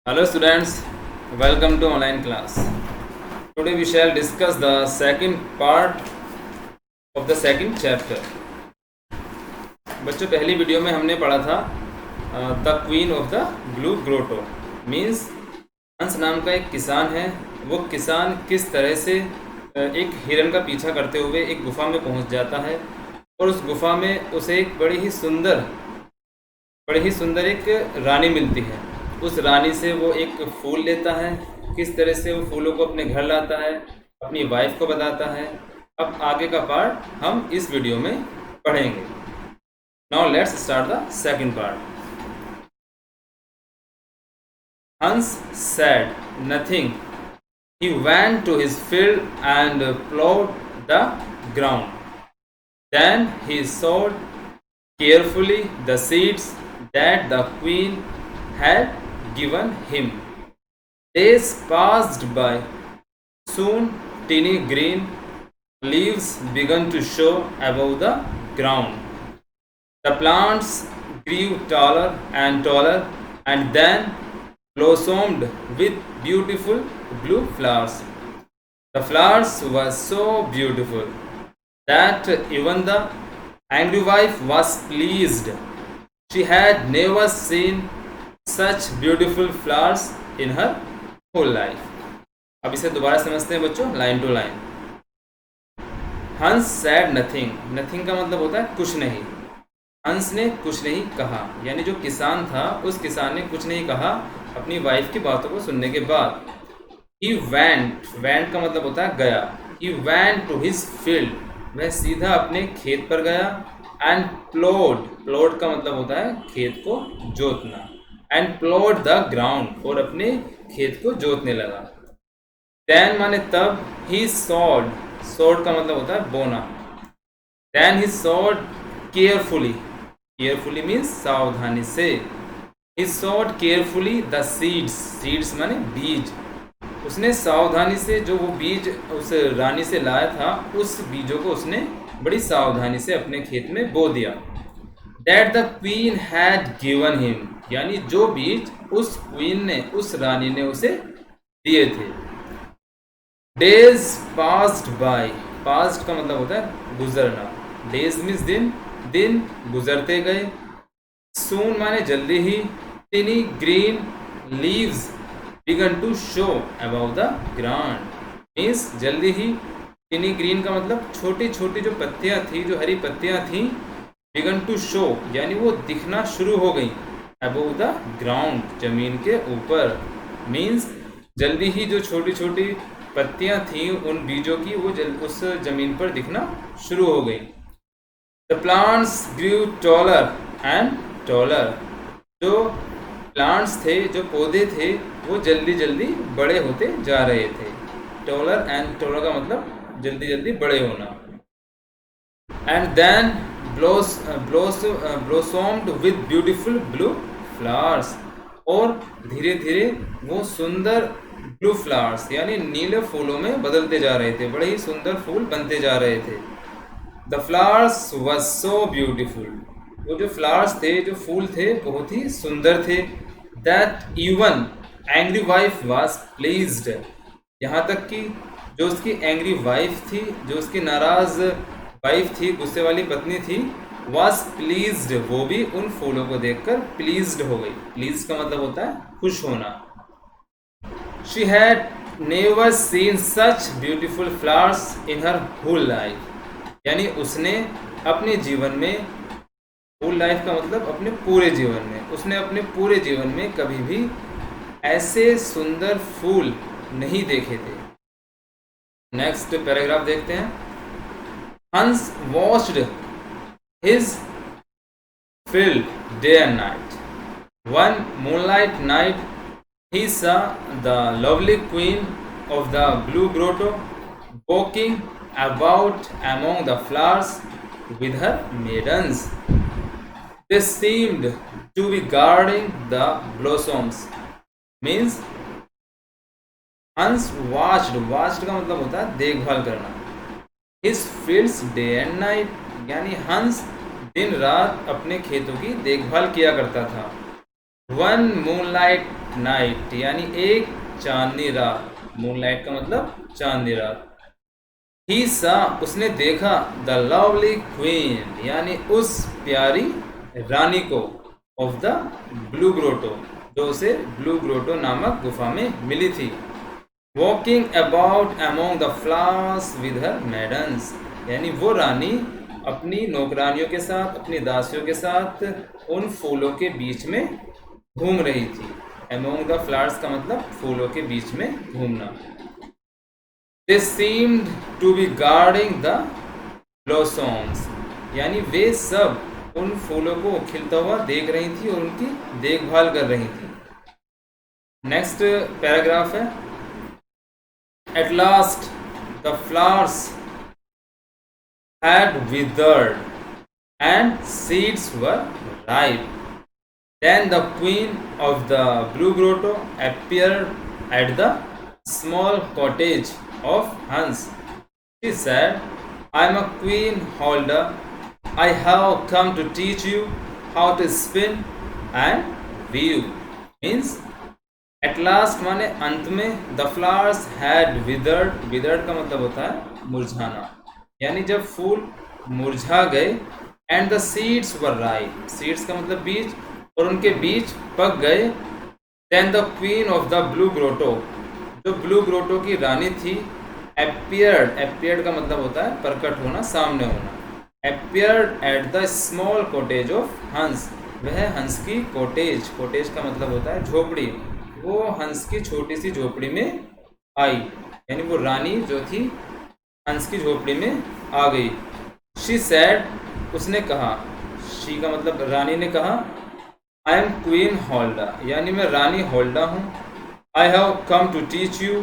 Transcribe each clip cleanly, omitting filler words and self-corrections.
Hello students, welcome to online class. Today we shall discuss the second part of the second chapter. बच्चों पहली video में हमने पढ़ा था the queen of the blue grotto means हंस नाम का एक किसान है। वो किसान किस तरह से एक हिरन का पीछा करते हुए एक गुफा में पहुंच जाता है और उस गुफा में उसे एक बड़ी ही सुंदर एक रानी मिलती है। उस रानी से वो एक फूल लेता है, किस तरह से वो फूलों को अपने घर लाता है, अपनी वाइफ को बताता है। अब आगे का पार्ट हम इस वीडियो में पढ़ेंगे। Now let's start the second part. Hans said nothing. He went to his field and plowed the ground. Then he sowed carefully the seeds that the queen had given him. Days passed by. Soon tiny green leaves began to show above the ground. The plants grew taller, and then blossomed with beautiful blue flowers. The flowers were so beautiful that even the angry wife was pleased. She had never seen such beautiful flowers in her whole life. अब इसे दोबारा समझते हैं बच्चों, line to line. हंस sad nothing. Nothing का मतलब होता है कुछ नहीं। हंस ने कुछ नहीं कहा, यानी जो किसान था उस किसान ने कुछ नहीं कहा अपनी वाइफ की बातों को सुनने के बाद। He went का मतलब होता है गया। He went to his field, वह सीधा अपने खेत पर गया। And plowed का मतलब होता है खेत को जोतना। And plowed the ground, और अपने खेत को जोतने लगा। Then माने तब। He sowed का मतलब होता है बोना। Then he sowed carefully means सावधानी से। He sowed carefully the seeds माने बीज। उसने सावधानी से जो वो बीज उस रानी से लाया था, उस बीजों को उसने बड़ी सावधानी से अपने खेत में बो दिया। That the queen had given him, यानी जो बीज उस क्वीन ने, उस रानी ने उसे दिए थे। Days passed by, past का मतलब होता है गुजरना। Days means दिन गुजरते गए। Soon माने जल्दी ही। Tiny green leaves began to show above the ground, means जल्दी ही। Tiny green का मतलब छोटी छोटी जो पत्तियां थी, जो हरी पत्तियां थी। Began to show यानी वो दिखना शुरू हो गई। Above the ground, जमीन के ऊपर, means जल्दी ही जो छोटी छोटी पत्तियां थी उन बीजों की, वो उस जमीन पर दिखना शुरू हो गई। The plants grew taller and taller. जो प्लांट्स थे, जो पौधे थे, वो जल्दी जल्दी बड़े होते जा रहे थे। टॉलर एंड टॉलर का मतलब जल्दी जल्दी बड़े होना। And then blossomed with beautiful blue flowers, और धीरे धीरे वो सुंदर ब्लू फ्लावर्स यानी नीले फूलों में बदलते जा रहे थे, बड़े ही सुंदर फूल बनते जा रहे थे। The flowers were so beautiful, वो जो फ्लावर्स थे, जो फूल थे, बहुत ही सुंदर थे। That even angry wife was pleased, यहाँ तक कि जो उसकी एंग्री वाइफ थी, जो उसकी नाराज वाइफ थी, गुस्से वाली पत्नी थी, was pleased, वो भी उन फूलों को देखकर pleased हो गई। Pleased का मतलब होता है खुश होना। She had never seen such beautiful flowers in her whole life, यानी उसने अपने जीवन में, फुल लाइफ का मतलब अपने पूरे जीवन में, उसने अपने पूरे जीवन में कभी भी ऐसे सुंदर फूल नहीं देखे थे। नेक्स्ट पैराग्राफ देखते हैं। हंस watched his field day and night. One moonlight night he saw the lovely queen of the blue grotto walking about among the flowers with her maidens. They seemed to be guarding the blossoms, means Hans watched का मतलब होता है देखभाल करना। His fields day and night, यानी हंस दिन रात अपने खेतों की देखभाल किया करता था। One moonlight नाइट यानी एक चांदनी रात, मूनलाइट का मतलब चांदनी रात। ही सा उसने देखा, द लवली क्वीन यानी उस प्यारी रानी को, ऑफ द ब्लू ग्रोटो जो उसे ब्लू ग्रोटो नामक गुफा में मिली थी, walking about among the flowers with her maidens यानी वो रानी अपनी नौकरानियों के साथ, अपनी दासियों के साथ उन फूलों के बीच में घूम रही थी। अमोंग द फ्लावर्स का मतलब फूलों के बीच में घूमना। They seemed to be guarding the blossoms यानी वे सब उन फूलों को खिलता हुआ देख रही थी और उनकी देखभाल कर रही थी। नेक्स्ट पैराग्राफ है, At last the flowers had withered and seeds were ripe. Then the queen of the blue grotto appeared at the small cottage of Hans. She said, I am a queen holder. I have come to teach you how to spin and weave. Means at last माने अंत में, the flowers had withered. Withered का मतलब होता है मुरझाना, यानी जब फूल मुरझा गए, and the seeds were ripe. Seeds का मतलब बीज, और उनके बीज पक गए। Then the queen of the blue grotto जो ब्लू ग्रोटो की रानी थी, appeared का मतलब होता है प्रकट होना, सामने होना। appeared at the small cottage of हंस, वह हंस की कॉटेज का मतलब होता है झोपड़ी, वो हंस की छोटी सी झोपड़ी में आई, यानी वो रानी जो थी हंस की झोपड़ी में आ गई। She said उसने कहा, she का मतलब रानी ने कहा, I am queen होल्डा यानी मैं रानी होल्डा हूँ। I have come to teach you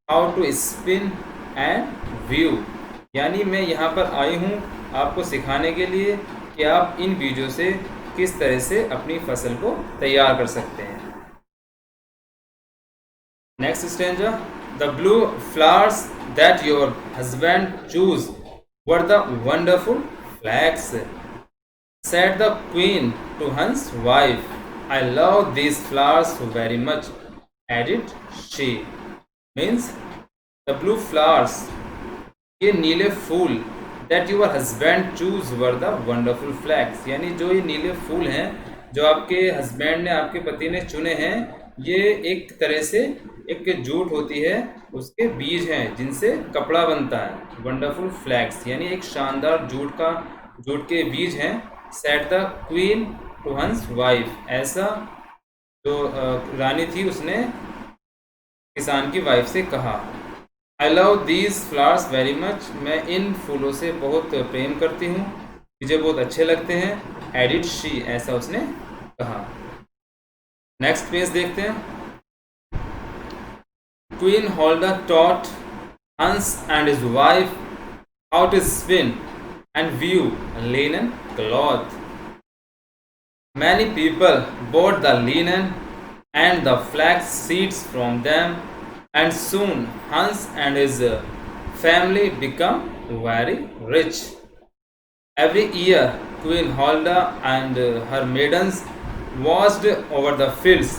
how to spin and weave यानी मैं यहाँ पर आई हूँ आपको सिखाने के लिए कि आप इन बीजों से किस तरह से अपनी फसल को तैयार कर सकते हैं। Next stanza, the blue flowers that your husband choose were the wonderful flags, said the queen to Hans' wife. I love these flowers very much, added she. Means the blue flowers, ये नीले फूल, that your husband choose were the wonderful flags यानी जो ये नीले फूल हैं जो आपके husband ने, आपके पति ने चुने हैं, ये एक तरह से एक जूट होती है, उसके बीज हैं जिनसे कपड़ा बनता है। वंडरफुल फ्लैग्स यानी एक शानदार जूट के बीज हैं। सेड द क्वीन टू हंस वाइफ, ऐसा जो रानी थी उसने किसान की वाइफ से कहा। I love these flowers very much, मैं इन फूलों से बहुत प्रेम करती हूँ, मुझे बहुत अच्छे लगते हैं। एडिड शी, ऐसा उसने कहा। नेक्स्ट पेज देखते हैं। Queen holder taught Hans and his wife how to spin and weave linen cloth. Many people bought the linen and the flax seeds from them, and soon Hans and his family become very rich. Every year, Queen Holda and her maidens watched over the fields.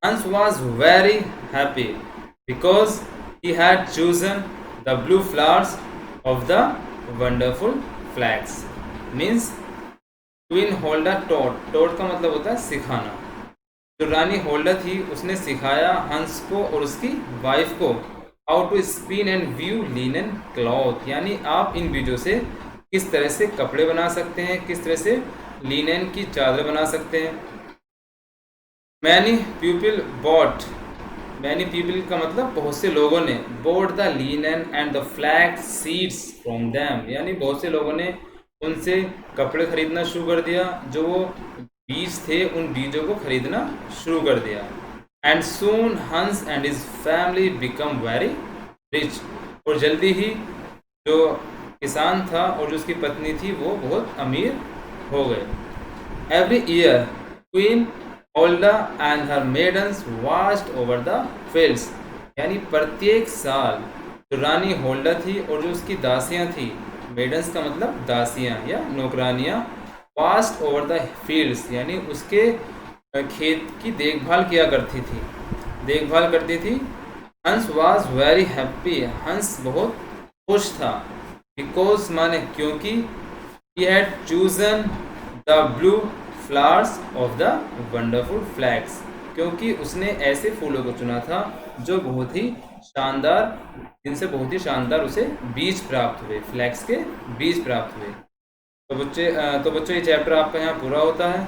Hans was very happy because he had chosen the blue flowers of the wonderful flax. Means queen Holda taught का मतलब होता है सिखाना। जो रानी होल्डा थी उसने सिखाया हंस को और उसकी वाइफ को how to spin and weave linen cloth यानी आप इन बीजों से किस तरह से कपड़े बना सकते हैं, किस तरह से लिनन की चादर बना सकते हैं। Many people bought, many people का मतलब बहुत से लोगों ने, bought the linen and the flax seeds from them यानी बहुत से लोगों ने उनसे कपड़े खरीदना शुरू कर दिया, जो वो बीज थे उन बीजों को खरीदना शुरू कर दिया। एंड सून हंस and his family become very rich, और जल्दी ही जो किसान था और जो उसकी पत्नी थी वो बहुत अमीर हो गए। Every year queen Holda and her maidens watched over the fields यानी प्रत्येक साल जो रानी होल्डा थी और जो उसकी दासियां थी, मेडन्स का मतलब दासियां या नौकरानियां, वॉच्ड ओवर द फील्ड्स यानी उसके खेत की देखभाल किया करती थी, देखभाल करती थी। हंस वॉज वेरी हैप्पी, हंस बहुत खुश था। बिकॉज माने क्योंकि, he had chosen the blue flowers of the wonderful flags, क्योंकि उसने ऐसे फूलों को चुना था जो बहुत ही शानदार, जिनसे बहुत ही शानदार उसे बीज प्राप्त हुए, फ्लैग्स के बीज प्राप्त हुए। तो बच्चों ये चैप्टर आपका यहाँ पूरा होता है।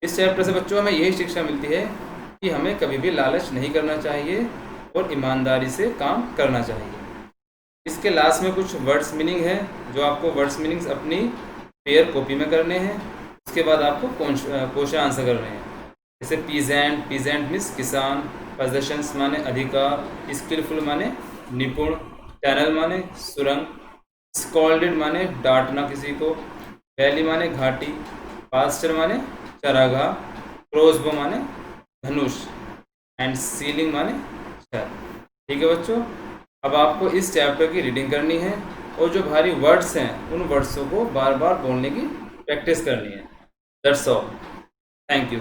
इस चैप्टर से बच्चों हमें यही शिक्षा मिलती है कि हमें कभी भी लालच नहीं करना चाहिए और ईमानदारी से काम करना चाहिए। इसके लास्ट में कुछ वर्ड्स मीनिंग है, जो आपको वर्ड्स मीनिंग्स अपनी पेयर कॉपी में करने हैं। उसके बाद आपको क्वेश्चन आंसर करने हैं। जैसे पीजेंट, पीजेंट मीन्स किसान, पोजेशंस माने अधिकार, स्किलफुल माने निपुण, टनल माने सुरंग, स्कॉल्डेड माने डांटना किसी को, वैली माने घाटी, पास्चर माने चरागाह, क्रोसबो माने धनुष, एंड सीलिंग माने छत। ठीक है बच्चों, अब आपको इस चैप्टर की रीडिंग करनी है और जो भारी वर्ड्स हैं उन वर्ड्सों को बार बार बोलने की प्रैक्टिस करनी है। That's all. Thank you.